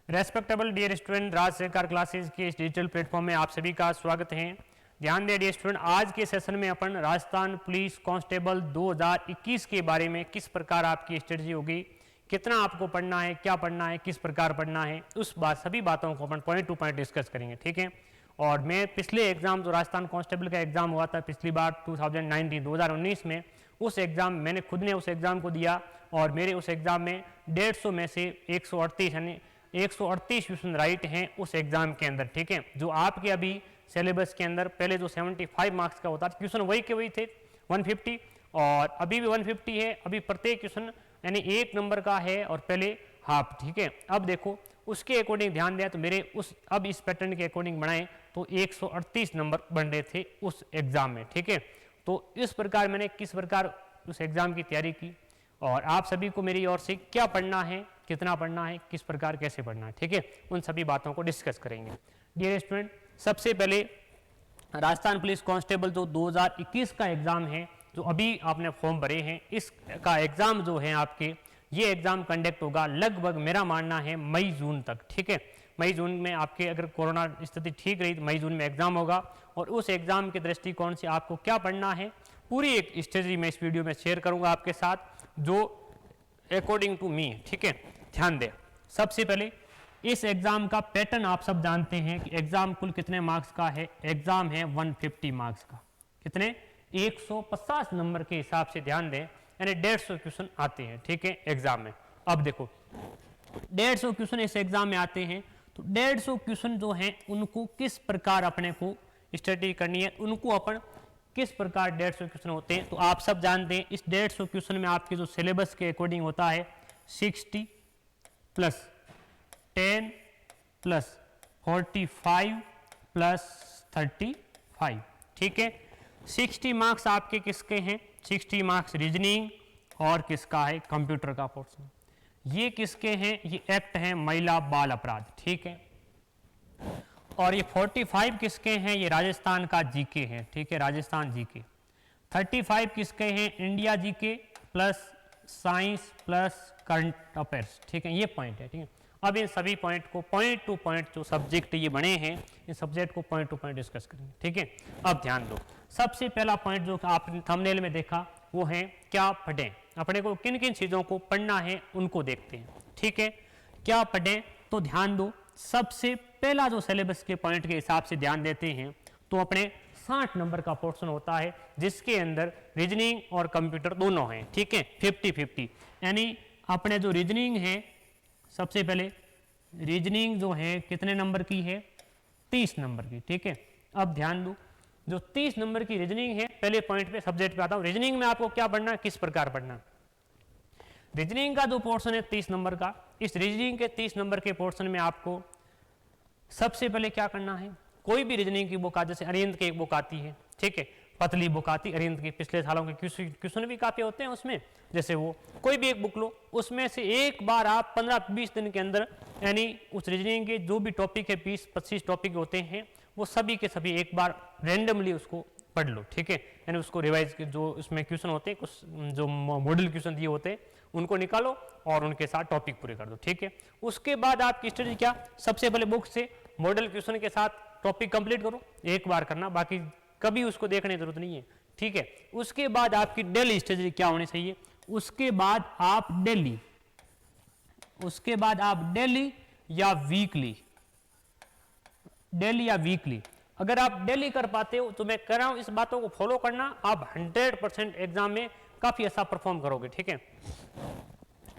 Respectable dear student, राज सहकार classes के इस digital platform में आप सभी का स्वागत है। ध्यान दें डियर स्टूडेंट, आज के सेशन में अपन राजस्थान पुलिस कांस्टेबल 2021 के बारे में किस प्रकार आपकी स्ट्रेटजी होगी, कितना आपको पढ़ना है, क्या पढ़ना है, किस प्रकार पढ़ना है, उस सभी बातों को अपन पॉइंट टू पॉइंट डिस्कस करेंगे। ठीक है। और मैं पिछले एग्जाम जो राजस्थान कांस्टेबल का एग्जाम हुआ था पिछली बार 2019 में, उस एग्जाम मैंने खुद ने उस एग्जाम को दिया और मेरे उस एग्जाम में 150 में से 138 यानी 138 क्वेश्चन राइट हैं उस एग्जाम के अंदर। ठीक है। जो आपके अभी सिलेबस के अंदर पहले जो 75 मार्क्स का होता था क्वेश्चन वही के वही थे 150, और अभी भी 150 है। अभी प्रत्येक क्वेश्चन यानी 1 नंबर का है और पहले हाफ। ठीक है। अब देखो उसके अकॉर्डिंग ध्यान दिया तो मेरे उस अब इस पैटर्न के अकॉर्डिंग बनाए तो 138 नंबर बन रहे थे उस एग्जाम में। ठीक है। तो इस प्रकार मैंने किस प्रकार उस एग्जाम की तैयारी की और आप सभी को मेरी ओर से क्या पढ़ना है, कितना पढ़ना है, किस प्रकार कैसे पढ़ना है। ठीक है। उन सभी बातों को डिस्कस करेंगे। डियर स्टूडेंट, सबसे पहले राजस्थान पुलिस कांस्टेबल जो 2021 का एग्जाम है, जो अभी आपने फॉर्म भरे हैं, इसका एग्जाम जो है आपके ये एग्जाम कंडक्ट होगा लगभग मेरा मानना है मई जून तक। ठीक है। मई जून में आपके अगर कोरोना स्थिति ठीक रही तो मई जून में एग्जाम होगा और उस एग्जाम के दृष्टिकोण से आपको क्या पढ़ना है पूरी एक स्ट्रेटजी मैं इस वीडियो में शेयर करूंगा आपके साथ, जो अकॉर्डिंग टू मी। ठीक है। ध्यान दें, सबसे पहले इस एग्जाम का पैटर्न आप सब जानते हैं कि एग्जाम कुल कितने मार्क्स का है। एग्जाम है 150 मार्क्स का। कितने? 150 नंबर के हिसाब से ध्यान दें, यानी 150 क्वेश्चन आते हैं। ठीक है। एग्जाम में अब देखो 150 क्वेश्चन इस एग्जाम में आते हैं, तो 150 क्वेश्चन जो हैं उनको किस प्रकार अपने को स्टडी करनी है, उनको अपन किस प्रकार 150 क्वेश्चन होते हैं। तो आप सब जानते हैं इस 150 क्वेश्चन में आपके जो सिलेबस के अकॉर्डिंग होता है 60 प्लस 10 प्लस 45 प्लस 35। ठीक है। 60 मार्क्स आपके किसके हैं? 60 मार्क्स रीजनिंग और किसका है? कंप्यूटर का पोर्शन। ये किसके हैं? ये एक्ट है महिला बाल अपराध। ठीक है। और ये 45 किसके हैं? ये राजस्थान का जीके है। ठीक है। राजस्थान जीके। 35 किसके हैं? India GK plus science plus current affairs. ठीक है। ये पॉइंट है। ठीक है। अब इन सभी पॉइंट को पॉइंट टू पॉइंट जो सब्जेक्ट ये बने हैं इन सब्जेक्ट को पॉइंट टू पॉइंट डिस्कस करेंगे। ठीक है। अब ध्यान दो, सबसे पहला पॉइंट जो आपने थंबनेल में देखा वो है क्या पढ़ें। अपने को किन किन चीज़ों को पढ़ना है उनको देखते हैं। ठीक है। क्या पढ़ें, तो ध्यान दो, सबसे पहला जो सिलेबस के पॉइंट के हिसाब से ध्यान देते हैं तो अपने 60 नंबर का पोर्शन होता है जिसके अंदर रीजनिंग और कंप्यूटर दोनों हैं। ठीक है। 50-50 यानी अपने जो रीजनिंग है, सबसे पहले रीजनिंग जो है कितने नंबर की है? 30 नंबर की। ठीक है। अब ध्यान दो, जो 30 नंबर की रीजनिंग है, पहले पॉइंट पे सब्जेक्ट पे आता हूं। रीजनिंग में आपको क्या पढ़ना है, किस प्रकार पढ़ना। रीजनिंग का जो पोर्शन है 30 नंबर का, इस रीजनिंग के 30 नंबर के पोर्शन में आपको सबसे पहले क्या करना है, कोई भी रीजनिंग की बुक आती है, जैसे अरिहंत की एक बुक आती है। ठीक है। पतली बुक आती है अरिहंत की, पिछले सालों के क्वेश्चन भी काफी होते हैं उसमें, जैसे वो कोई भी एक बुक लो, उसमें से एक बार आप 15-20 दिन के अंदर यानी उस रीजनिंग के जो भी टॉपिक है 20-25 टॉपिक होते हैं वो सभी के सभी एक बार रैंडमली उसको पढ़ लो। ठीक है। यानी उसको रिवाइज जो उसमें क्वेश्चन होते हैं, कुछ जो मॉडल क्वेश्चन दिए होते हैं उनको निकालो और उनके साथ टॉपिक पूरे कर दो। ठीक है। उसके बाद आपकी स्टडी क्या, सबसे पहले बुक से मॉडल क्वेश्चन के साथ टॉपिक कंप्लीट करो, एक बार करना, बाकी कभी उसको देखने की जरूरत नहीं है। ठीक है। उसके बाद आपकी डेली स्टडी क्या होनी चाहिए, उसके बाद आप डेली या वीकली अगर आप डेली कर पाते हो तो मैं कह रहा हूं इस बातों को फॉलो करना, आप 100% एग्जाम में काफी अच्छा परफॉर्म करोगे। ठीक है।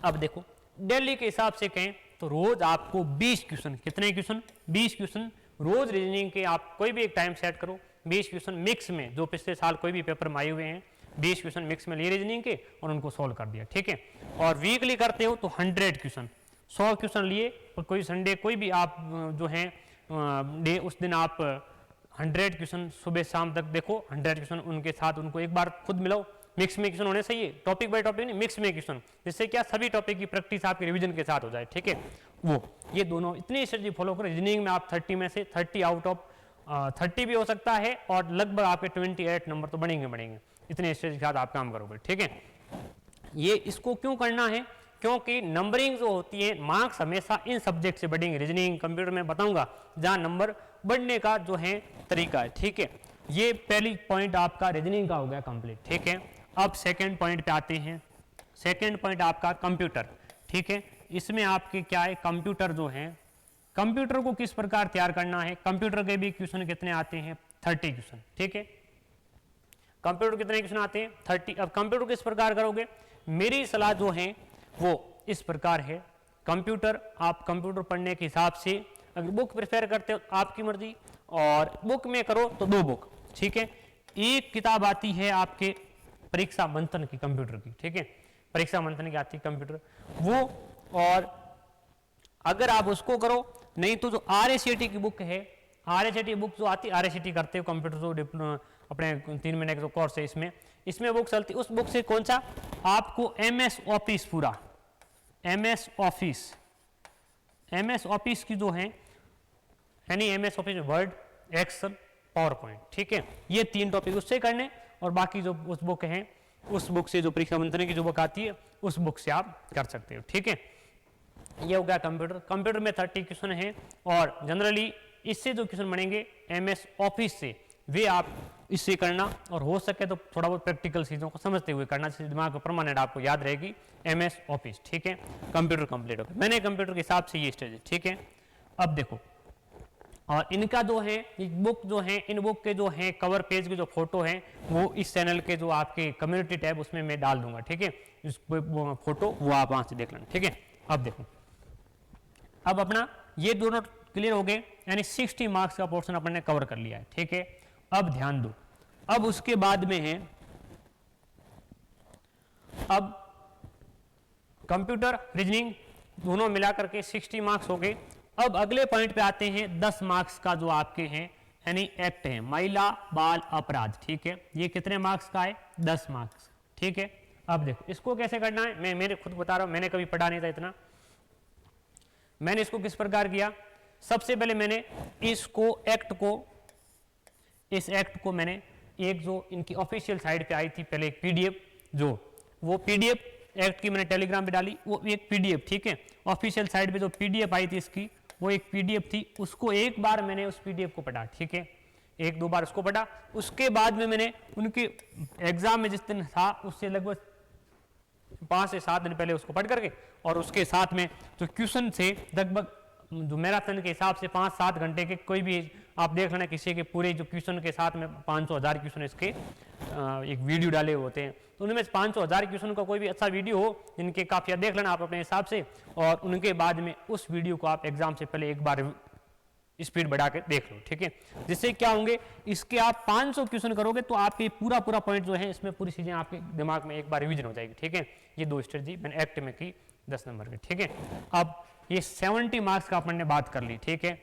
अब देखो डेली के हिसाब से कहें तो रोज आपको 20 क्वेश्चन, कितने क्वेश्चन? 20 क्वेश्चन रोज रीजनिंग के आप कोई भी एक टाइम सेट करो, 20 क्वेश्चन मिक्स में, जो पिछले साल कोई भी पेपर में आए हुए हैं 20 क्वेश्चन मिक्स में लिए रीजनिंग के और उनको सोल्व कर दिया। ठीक है। और वीकली करते हो तो 100 क्वेश्चन, 100 क्वेश्चन लिए, और कोई संडे कोई भी आप जो है डे उस दिन आप 100 क्वेश्चन सुबह शाम तक देखो, 100 क्वेश्चन उनके साथ उनको एक बार खुद मिलाओ। मिक्स में क्वेश्चन होने चाहिए, टॉपिक बाय टॉपिक नहीं, मिक्स में क्वेश्चन, जिससे क्या सभी टॉपिक की प्रैक्टिस आपके रिवीजन के साथ हो जाए। ठीक है। वो ये दोनों इतनी स्ट्रेटजी फॉलो करो। रीजनिंग में आप 30 में से 30 आउट ऑफ 30 भी हो सकता है और लगभग आपके 28 नंबर तो बनेंगे। इतने स्ट्रेटजी के साथ आप काम करोगे। ठीक है। ये इसको क्यों करना है, क्योंकि नंबरिंग जो होती है, मार्क्स हमेशा इन सब्जेक्ट से बढ़ेंगे। रीजनिंग कंप्यूटर में बताऊंगा जहां नंबर बढ़ने का जो है तरीका है, ठीक है। ये पहली पॉइंट आपका रीजनिंग का हो गया कंप्लीट, ठीक है। अब सेकंड पॉइंट पे आते हैं। सेकंड पॉइंट आपका कंप्यूटर, ठीक है। इसमें आपके क्या है, कंप्यूटर जो है, कंप्यूटर को किस प्रकार तैयार करना है। कंप्यूटर के भी क्वेश्चन कितने आते हैं, 30 क्वेश्चन, ठीक है। कंप्यूटर कितने क्वेश्चन आते हैं, 30। अब कंप्यूटर किस प्रकार करोगे, मेरी सलाह जो है वो इस प्रकार है। कंप्यूटर आप कंप्यूटर पढ़ने के हिसाब से अगर बुक प्रेफर करते हो आपकी मर्जी, और बुक में करो तो 2 बुक, ठीक है। एक किताब आती है आपके परीक्षा मंथन की कंप्यूटर की, ठीक है। परीक्षा मंथन की आती है कंप्यूटर वो, और अगर आप उसको करो, नहीं तो जो RSCT की बुक है, RSCT बुक जो आती है, RSCT करते हो कंप्यूटर जो अपने 3 महीने का जो कोर्स है इसमें बुक चलती, उस बुक से कौन सा आपको MS ऑफिस, पूरा MS ऑफिस की जो है, यानी MS office word, excel, power point, ठीक है। ये 3 टॉपिक उससे करने, और बाकी जो उस बुक है, उस बुक से जो परीक्षा मंथन की जो बुक आती है उस बुक से आप कर सकते हो, ठीक है। ये हो गया कंप्यूटर। कंप्यूटर में 30 क्वेश्चन है, और जनरली इससे जो क्वेश्चन बनेंगे MS ऑफिस से, वे आप इससे करना, और हो सके तो थोड़ा बहुत प्रैक्टिकल चीज़ों को समझते हुए करना, जिससे दिमाग में परमानेंट आपको याद रहेगी MS ऑफिस, ठीक है। कंप्यूटर कंप्लीट हो गया। मैंने कंप्यूटर के हिसाब से ये स्टेज है, ठीक है। अब देखो, और इनका जो है बुक जो है, इन बुक के जो है कवर पेज के जो फोटो हैं वो इस चैनल के जो आपके कम्युनिटी टैब उसमें मैं डाल दूंगा, ठीक है। इस फोटो वो आप वहां से देख लेना, ठीक है। अब देखो, अब अपना ये दोनों क्लियर हो गए, यानी 60 मार्क्स का पोर्शन अपन ने कवर कर लिया है, ठीक है। अब ध्यान दो, अब उसके बाद में है, अब कंप्यूटर रीजनिंग दोनों मिलाकर के 60 मार्क्स हो गए। अब अगले पॉइंट पे आते हैं 10 मार्क्स का जो आपके हैं, यानी एक्ट है महिला बाल अपराध, ठीक है। ये कितने मार्क्स का है, 10 मार्क्स, ठीक है। अब देखो इसको कैसे करना है, मैं मेरे खुद बता रहा हूं, मैंने कभी पढ़ा नहीं था इतना। मैंने इसको किस प्रकार किया, सबसे पहले मैंने इसको इस एक्ट को मैंने एक जो इनकी ऑफिशियल साइट पे आई थी पहले एक PDF, जो वो PDF एक्ट की मैंने टेलीग्राम पे डाली, वो एक PDF, ठीक है। ऑफिशियल साइट पे जो PDF आई थी इसकी, वो एक PDF थी, उसको एक बार मैंने उस PDF को पढ़ा, ठीक है। 1-2 बार उसको पढ़ा। उसके बाद में मैंने उनके एग्जाम में जिस दिन था उससे लगभग 5 से 7 दिन पहले उसको पढ़ करके, और उसके साथ में जो क्वेश्चन से लगभग जो मैराथन के हिसाब से 5-7 घंटे के, कोई भी आप देख लेना किसी के पूरे जो क्वेश्चन के साथ में 500-1000 क्वेश्चन इसके एक वीडियो डाले होते हैं, तो उनमें 500-1000 क्वेश्चन का कोई भी अच्छा वीडियो हो जिनके काफी देख लेना आप अपने हिसाब से, और उनके बाद में उस वीडियो को आप एग्जाम से पहले एक बार स्पीड बढ़ा के देख लो, ठीक है। जिससे क्या होंगे, इसके आप 500 क्वेश्चन करोगे तो आपके पूरा पॉइंट जो है इसमें पूरी चीजें आपके दिमाग में एक बार रिवीजन हो जाएगी, ठीक है। ये 2 स्ट्रेटजी मैंने एक्ट में की 10 नंबर की, ठीक है। अब ये 70 मार्क्स का अपन ने बात कर ली, ठीक है।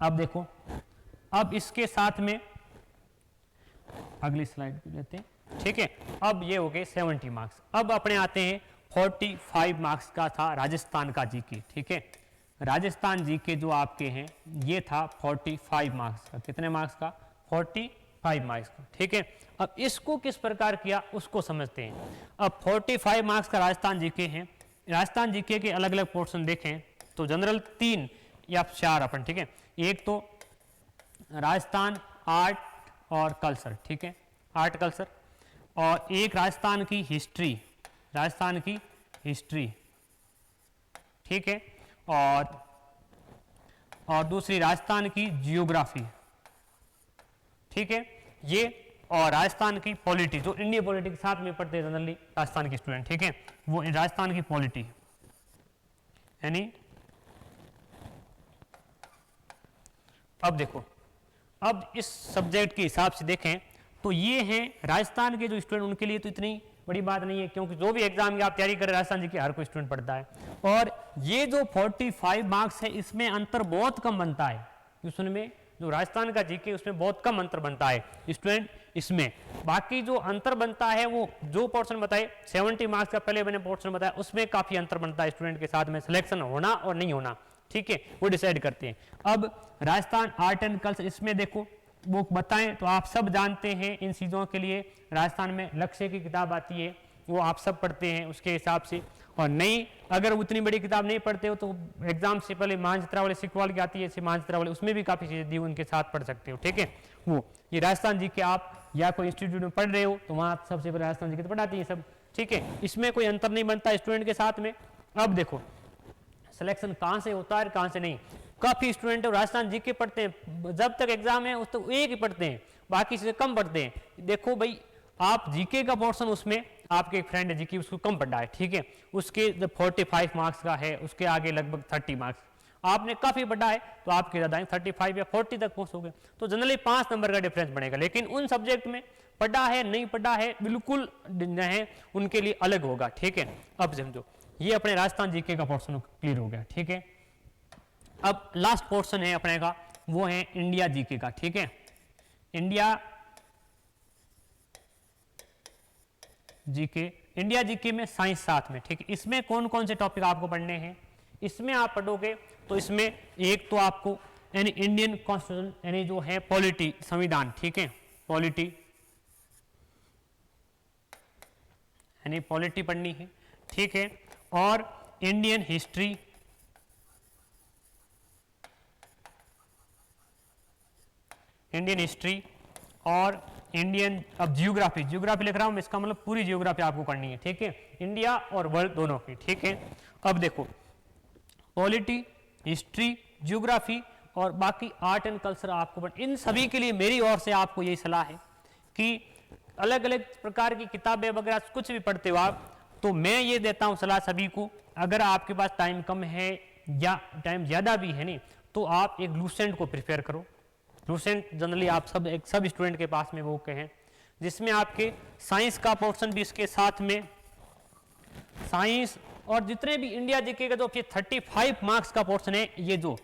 अब देखो, अब इसके साथ में अगली स्लाइड पे लेते हैं, ठीक है। अब ये हो गए 70 मार्क्स। अब अपने आते हैं 45 मार्क्स का था राजस्थान का जीके, ठीक है। राजस्थान जीके जो आपके हैं ये था 45 मार्क्स का। कितने मार्क्स का, 45 मार्क्स का, ठीक है। अब इसको किस प्रकार किया उसको समझते हैं। अब 45 मार्क्स का राजस्थान जीके हैं। राजस्थान जीके के अलग अलग पोर्शन देखें तो जनरल 3 या 4 अपन, ठीक है। एक तो राजस्थान आर्ट और कल्चर, ठीक है, आर्ट कल्चर, और एक राजस्थान की हिस्ट्री, राजस्थान की हिस्ट्री, ठीक है, और दूसरी राजस्थान की जियोग्राफी, ठीक है। ये और राजस्थान की पॉलिटी, जो इंडिया पॉलिटी के साथ में पढ़ते हैं जनरली राजस्थान के स्टूडेंट, ठीक है, वो राजस्थान की पॉलिटी, यानी अब देखो, अब इस सब्जेक्ट के हिसाब से देखें तो ये हैं राजस्थान के जो स्टूडेंट, उनके लिए तो इतनी बड़ी बात नहीं है, क्योंकि जो भी एग्जाम की आप तैयारी कर रहे हैं राजस्थान जी के हर कोई स्टूडेंट पढ़ता है। और ये जो 45 मार्क्स है इसमें अंतर बहुत कम बनता है, क्वेश्चन में जो राजस्थान का जीके उसमें बहुत कम अंतर बनता है स्टूडेंट इसमें। बाकी जो अंतर बनता है वो जो पोर्शन बताए 70 मार्क्स का पहले मैंने पोर्शन बताया, उसमें काफी अंतर बनता है स्टूडेंट के साथ में, सिलेक्शन होना और नहीं होना, ठीक है, वो डिसाइड करते हैं। अब राजस्थान आर्ट एंड कल्चर, इसमें देखो बुक बताएं तो आप सब जानते हैं इन चीज़ों के लिए। राजस्थान में लक्ष्य की किताब आती है, वो आप सब पढ़ते हैं उसके हिसाब से। और नहीं अगर उतनी बड़ी किताब नहीं पढ़ते हो तो एग्जाम से पहले मानचित्रा वाले सिकवाल की आती है, मानचित्रा वाले, उसमें भी काफ़ी चीज़ें दी उनके साथ पढ़ सकते हो। ठीक है, वो ये राजस्थान जी के आप या कोई इंस्टीट्यूट में पढ़ रहे हो तो वहाँ सबसे पहले राजस्थान जी के तो पढ़ाती है सब। ठीक है, इसमें कोई अंतर नहीं बनता स्टूडेंट के साथ में। अब देखो सिलेक्शन कहाँ से होता है कहाँ से नहीं। काफ़ी स्टूडेंट राजस्थान जी के पढ़ते हैं, जब तक एग्जाम है उस तक एक ही पढ़ते हैं, बाकी से कम पढ़ते हैं। देखो भाई आप जीके का पोर्शन उसमें आपके एक फ्रेंड है जीके, उसको कम पढ़ा है। ठीक है, उसके जब 45 मार्क्स का है उसके आगे लगभग 30 मार्क्स, आपने काफ़ी पढ़ा है तो आपके ज़्यादा 35 या 40 तक पहुँचोगे, तो जनरली 5 नंबर का डिफरेंस बनेगा। लेकिन उन सब्जेक्ट में पढ़ा है नहीं पढ़ा है बिल्कुल है, उनके लिए अलग होगा। ठीक है, अब समझो ये अपने राजस्थान जीके का पोर्शन क्लियर हो गया। ठीक है, अब लास्ट पोर्शन है अपने का, वो है इंडिया जीके का। ठीक है, इंडिया जीके, इंडिया जीके में साइंस साथ में। ठीक है, इसमें कौन कौन से टॉपिक आपको पढ़ने हैं, इसमें आप पढ़ोगे तो इसमें एक तो आपको यानी इंडियन कॉन्स्टिट्यूशन यानी जो है पॉलिटी संविधान। ठीक है, पॉलिटी यानी पॉलिटी पढ़नी है। ठीक है, और इंडियन हिस्ट्री, इंडियन हिस्ट्री और इंडियन, अब जियोग्राफी, जियोग्राफी लिख रहा हूं मैं, इसका मतलब पूरी जियोग्राफी आपको करनी है। ठीक है, इंडिया और वर्ल्ड दोनों की। ठीक है, अब देखो पॉलिटी, हिस्ट्री, जियोग्राफी और बाकी आर्ट एंड कल्चर आपको इन सभी के लिए मेरी ओर से आपको यही सलाह है कि अलग अलग प्रकार की किताबें वगैरह कुछ भी पढ़ते हो आप, तो मैं ये देता हूँ सलाह सभी को, अगर आपके पास टाइम कम है या टाइम ज़्यादा भी है नहीं तो आप एक लूसेंट को प्रिपेयर करो। लूसेंट जनरली आप सब स्टूडेंट के पास में वो कहें, जिसमें आपके साइंस का पोर्शन भी इसके साथ में, साइंस और जितने भी इंडिया जीके का जो 35 मार्क्स का पोर्शन है, ये जो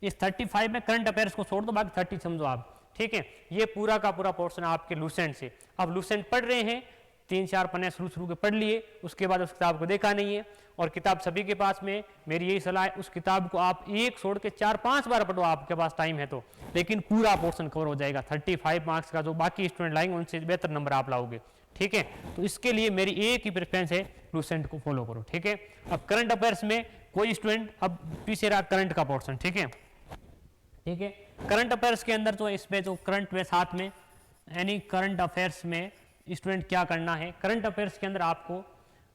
इस 35 में करंट अफेयर्स को छोड़ दो बाकी 30 समझो आप। ठीक है, ये पूरा का पूरा पोर्शन आपके लूसेंट से। अब लूसेंट पढ़ रहे हैं, 3-4 पन्ने शुरू के पढ़ लिए, उसके बाद उस किताब को देखा नहीं है और किताब सभी के पास में, मेरी यही सलाह है उस किताब को आप एक छोड़ के 4-5 बार पढ़ो आपके पास टाइम है तो, लेकिन पूरा पोर्शन कवर हो जाएगा। 35 मार्क्स का जो बाकी स्टूडेंट लाएंगे उनसे बेहतर नंबर आप लाओगे। ठीक है, तो इसके लिए मेरी एक ही प्रेफरेंस है, लूसेंट को फॉलो करो। ठीक है, अब करंट अफेयर्स में कोई स्टूडेंट अब पीछे रहा करंट का पोर्शन। ठीक है, ठीक है, करंट अफेयर्स के अंदर जो इसमें जो करंट में साथ में यानी करंट अफेयर्स में स्टूडेंट क्या करना है, करंट अफेयर्स के अंदर आपको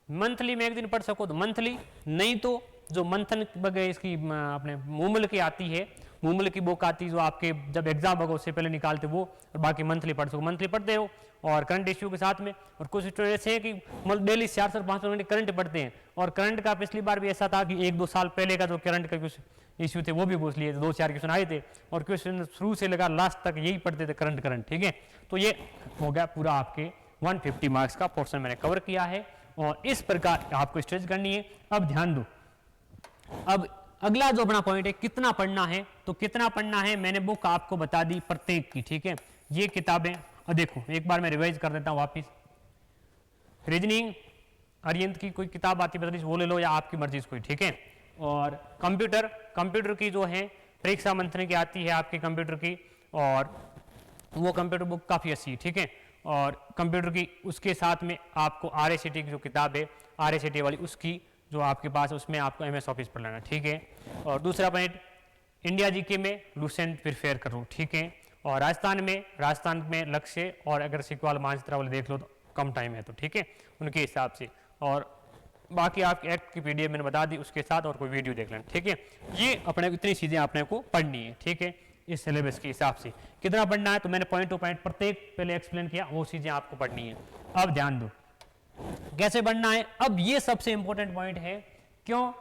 मंथली में एक दिन पढ़ सको तो मंथली, नहीं तो जो मंथन वगैरह इसकी अपने मूमल की आती है, मूमल की बुक आती है जो आपके जब एग्जाम होगा उससे पहले निकालते वो, और बाकी मंथली पढ़ सको, मंथली पढ़ते हो और करंट इश्यू के साथ में। और कुछ स्टूडेंट ऐसे हैं कि मतलब डेली 4-5 मिनट करंट पढ़ते हैं, और करंट का पिछली बार भी ऐसा था कि 1-2 साल पहले का जो करंट का कुछ इश्यू थे वो भी पूछ लिए, 2-4 क्वेश्चन आए थे और क्वेश्चन शुरू से लगा लास्ट तक यही पढ़ते थे करंट। ठीक है, तो ये हो गया पूरा आपके 150 मार्क्स का पोर्शन मैंने कवर किया है और इस प्रकार आपको स्ट्रेच करनी है। अब ध्यान दो, अब अगला जो अपना पॉइंट है कितना पढ़ना है, तो कितना पढ़ना है मैंने बुक आपको बता दी प्रत्येक की। ठीक है, ये किताबें देखो एक बार मैं रिवाइज कर देता हूँ वापिस। रीजनिंग अरियंत की कोई किताब आती है वो ले लो या आपकी मर्जी से कोई। ठीक है, और कंप्यूटर की जो है परीक्षा मंथन की आती है आपकी कंप्यूटर की, और वो कंप्यूटर बुक काफ़ी अच्छी है। ठीक है, और कंप्यूटर की उसके साथ में आपको RACT की जो किताब है RACT वाली उसकी जो आपके पास है उसमें आपको MS ऑफिस पढ़ लेना। ठीक है, और दूसरा पॉइंट इंडिया जीके में लूसेंट प्रिफेयर करो। ठीक है, और राजस्थान में लक्ष्य और अगर सिकवाल मानचित्रा वाले देख लो तो कम टाइम है तो ठीक है उनके हिसाब से, और बाकी आप एक्ट की PDF मैंने बता दी उसके साथ और कोई वीडियो देख लेना। ठीक है, ये अपने इतनी चीज़ें आपने को पढ़नी है। ठीक है, इस सिलेबस के हिसाब से कितना पढ़ना है तो मैंने पॉइंट टू पॉइंट प्रत्येक पहले एक्सप्लेन किया, वो चीज़ें आपको पढ़नी है। अब ध्यान दो कैसे पढ़ना है। अब ये सबसे इंपॉर्टेंट पॉइंट है, क्यों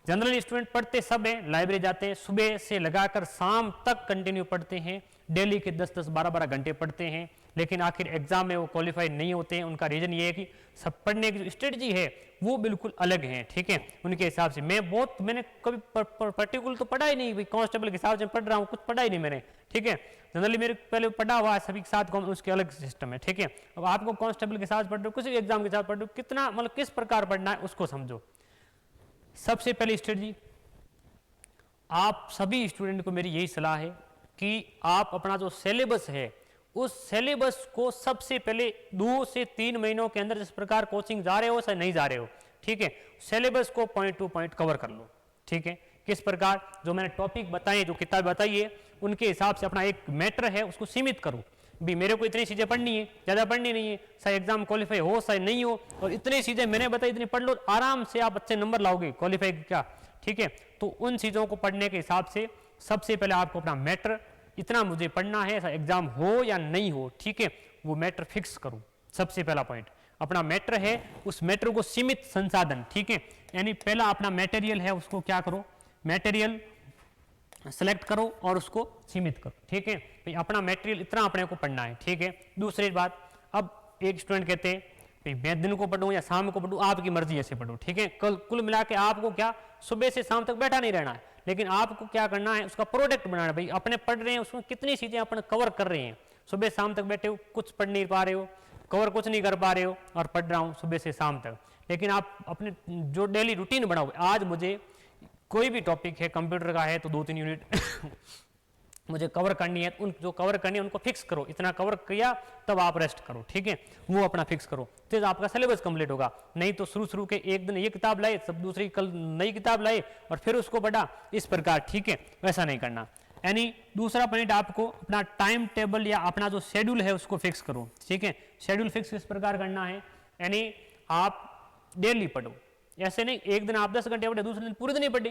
जनरल स्टूडेंट पढ़ते सब हैं, लाइब्रेरी जाते हैं, सुबह से लगाकर शाम तक कंटिन्यू पढ़ते हैं, डेली के 10-10, 12-12 घंटे पढ़ते हैं, लेकिन आखिर एग्जाम में वो क्वालिफाई नहीं होते हैं। उनका रीजन ये है कि सब पढ़ने की जो स्ट्रेटजी है वो बिल्कुल अलग है। ठीक है, उनके हिसाब से मैंने कभी पर्टिकुलर तो पढ़ा ही नहीं, भाई कांस्टेबल के हिसाब से पढ़ रहा हूँ, कुछ पढ़ा ही नहीं मैंने। ठीक है, जनरली मेरे पहले पढ़ा हुआ है सभी के साथ, उसके अलग सिस्टम है। ठीक है, अब आपको कांस्टेबल के साथ पढ़ रहे हो, किसी भी एग्जाम के साथ पढ़ रहे हो, कितना मतलब किस प्रकार पढ़ना है उसको समझो। सबसे पहली स्ट्रेटजी, आप सभी स्टूडेंट को मेरी यही सलाह है कि आप अपना जो सिलेबस है उस सिलेबस को सबसे पहले 2 से 3 महीनों के अंदर, जिस प्रकार कोचिंग जा रहे हो या नहीं जा रहे हो, ठीक है। सिलेबस को पॉइंट टू पॉइंट कवर कर लो, ठीक है। किस प्रकार जो मैंने टॉपिक बताए, जो किताब बताई है, उनके हिसाब से अपना एक मैटर है उसको सीमित करो। भी मेरे को इतनी चीज़ें पढ़नी है, ज़्यादा पढ़नी नहीं है, चाहे एग्जाम क्वालिफाई हो चाहे नहीं हो, और इतनी चीज़ें मैंने बताई इतनी पढ़ लो, आराम से आप अच्छे नंबर लाओगे क्वालिफाई क्या, ठीक है। तो उन चीज़ों को पढ़ने के हिसाब से सबसे पहले आपको अपना मैटर, इतना मुझे पढ़ना है, एग्जाम हो या नहीं हो, ठीक है, वो मैटर फिक्स करो। सबसे पहला पॉइंट अपना मैटर है, उस मैटर को सीमित संसाधन, ठीक है, यानी पहला अपना मटेरियल है उसको क्या करो, मटेरियल सेलेक्ट करो और उसको सीमित करो, ठीक है। भाई अपना मटेरियल इतना अपने को पढ़ना है, ठीक है। दूसरी बात, अब एक स्टूडेंट कहते हैं भाई मैं दिन को पढ़ूं या शाम को पढ़ूं, आपकी मर्जी ऐसे पढ़ो, ठीक है। कुल मिला के आपको क्या सुबह से शाम तक बैठा नहीं रहना है, लेकिन आपको क्या करना है, उसका प्रोडक्ट बनाना है। भाई अपने पढ़ रहे हैं, उसमें कितनी चीज़ें अपने कवर कर रहे हैं, सुबह शाम तक बैठे हो, कुछ पढ़ नहीं पा रहे हो, कवर कुछ नहीं कर पा रहे हो, और पढ़ रहा हूँ सुबह से शाम तक। लेकिन आप अपने जो डेली रूटीन बनाओ, आज मुझे कोई भी टॉपिक है, कंप्यूटर का है तो 2-3 यूनिट मुझे कवर करनी है, उन जो कवर करनी है उनको फिक्स करो, इतना कवर किया तब आप रेस्ट करो, ठीक है, वो अपना फिक्स करो, तो आपका सिलेबस कंप्लीट होगा। नहीं तो शुरू के एक दिन ये किताब लाए, सब दूसरी कल नई किताब लाए और फिर उसको पढ़ा, इस प्रकार, ठीक है, वैसा नहीं करना। यानी दूसरा पॉइंट, आपको अपना टाइम टेबल या अपना जो शेड्यूल है उसको फिक्स करो, ठीक है। शेड्यूल फिक्स किस प्रकार करना है, यानी आप डेली पढ़ो, ऐसे नहीं एक दिन आप 10 घंटे पढ़े, दूसरे दिन पूरे दिन नहीं पढ़े,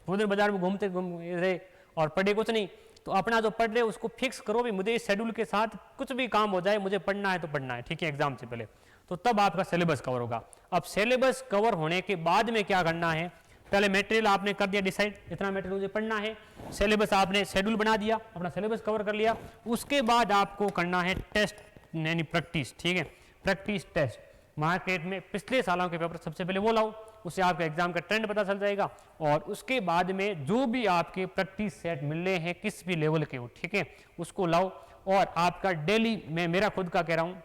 पूरे दिन बाजार में घूमते रहे और पढ़े कुछ नहीं। तो अपना जो पढ़ रहे उसको फिक्स करो, भी मुझे इस शेड्यूल के साथ कुछ भी काम हो जाए मुझे पढ़ना है तो पढ़ना है, ठीक है, एग्जाम से पहले, तो तब आपका सिलेबस कवर होगा। अब सिलेबस कवर होने के बाद में क्या करना है, पहले मटेरियल आपने कर दिया डिसाइड, इतना मटेरियल मुझे पढ़ना है, सिलेबस आपने शेड्यूल बना दिया, अपना सिलेबस कवर कर लिया। उसके बाद आपको करना है टेस्ट यानी प्रैक्टिस, ठीक है, प्रैक्टिस टेस्ट। मार्केट में पिछले सालों के पेपर सबसे पहले वो लाओ, उससे आपका एग्जाम का ट्रेंड पता चल जाएगा, और उसके बाद में जो भी आपके प्रैक्टिस सेट मिल रहे हैं किस भी लेवल के हो, ठीक है, उसको लाओ। और आपका डेली, मैं मेरा खुद का कह रहा हूँ,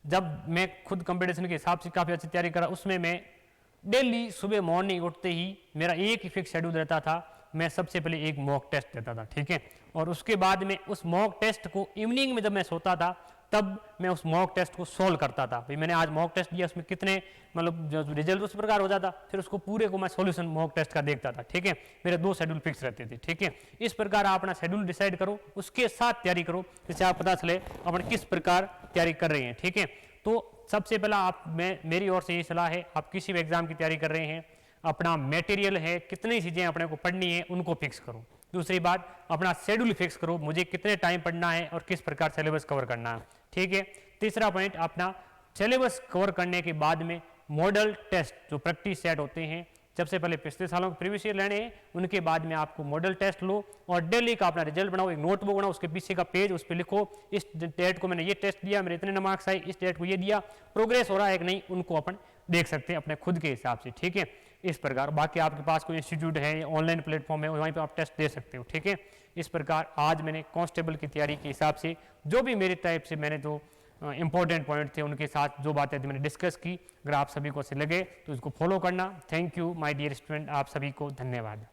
जब मैं खुद कंपटीशन के हिसाब से काफ़ी अच्छी तैयारी करा, उसमें मैं डेली सुबह मॉर्निंग उठते ही मेरा एक ही फिक्स शेड्यूल रहता था, मैं सबसे पहले एक मॉक टेस्ट देता था, ठीक है, और उसके बाद में उस मॉक टेस्ट को इवनिंग में जब मैं सोता था तब मैं उस मॉक टेस्ट को सॉल्व करता था। भाई मैंने आज मॉक टेस्ट दिया, उसमें कितने मतलब रिजल्ट उस प्रकार हो जाता, फिर उसको पूरे को मैं सॉल्यूशन मॉक टेस्ट का देखता था, ठीक है। मेरे 2 शेड्यूल फिक्स रहते थे, ठीक है। इस प्रकार आप अपना शेड्यूल डिसाइड करो, उसके साथ तैयारी करो, जिससे आप पता चले अपन किस प्रकार तैयारी कर रहे हैं, ठीक है। तो सबसे पहला आप, मेरी ओर से ये सलाह है, आप किसी भी एग्जाम की तैयारी कर रहे हैं, अपना मटेरियल है, कितनी चीज़ें अपने को पढ़नी है उनको फिक्स करो। दूसरी बात, अपना शेड्यूल फिक्स करो, मुझे कितने टाइम पढ़ना है और किस प्रकार सिलेबस कवर करना है, ठीक है। तीसरा पॉइंट, अपना सिलेबस कवर करने के बाद में मॉडल टेस्ट जो प्रैक्टिस सेट होते हैं, सबसे पहले पिछले सालों के प्रीवियस ईयर लेने हैं, उनके बाद में आपको मॉडल टेस्ट लो और डेली का अपना रिजल्ट बनाओ, एक नोटबुक बनाओ, उसके पीछे का पेज, उस पर लिखो इस डेट को मैंने ये टेस्ट दिया, मेरे इतने मार्क्स आए, इस डेट को ये दिया, प्रोग्रेस हो रहा है कि नहीं, उनको अपन देख सकते हैं अपने खुद के हिसाब से, ठीक है। इस प्रकार बाकी आपके पास कोई इंस्टीट्यूट है या ऑनलाइन प्लेटफॉर्म है, वहीं पे आप टेस्ट दे सकते हो, ठीक है। इस प्रकार आज मैंने कांस्टेबल की तैयारी के हिसाब से जो भी मेरे टाइप से मैंने जो इंपॉर्टेंट पॉइंट थे उनके साथ जो बातें थी मैंने डिस्कस की, अगर आप सभी को अच्छे लगे तो इसको फॉलो करना। Thank you my dear student, आप सभी को धन्यवाद।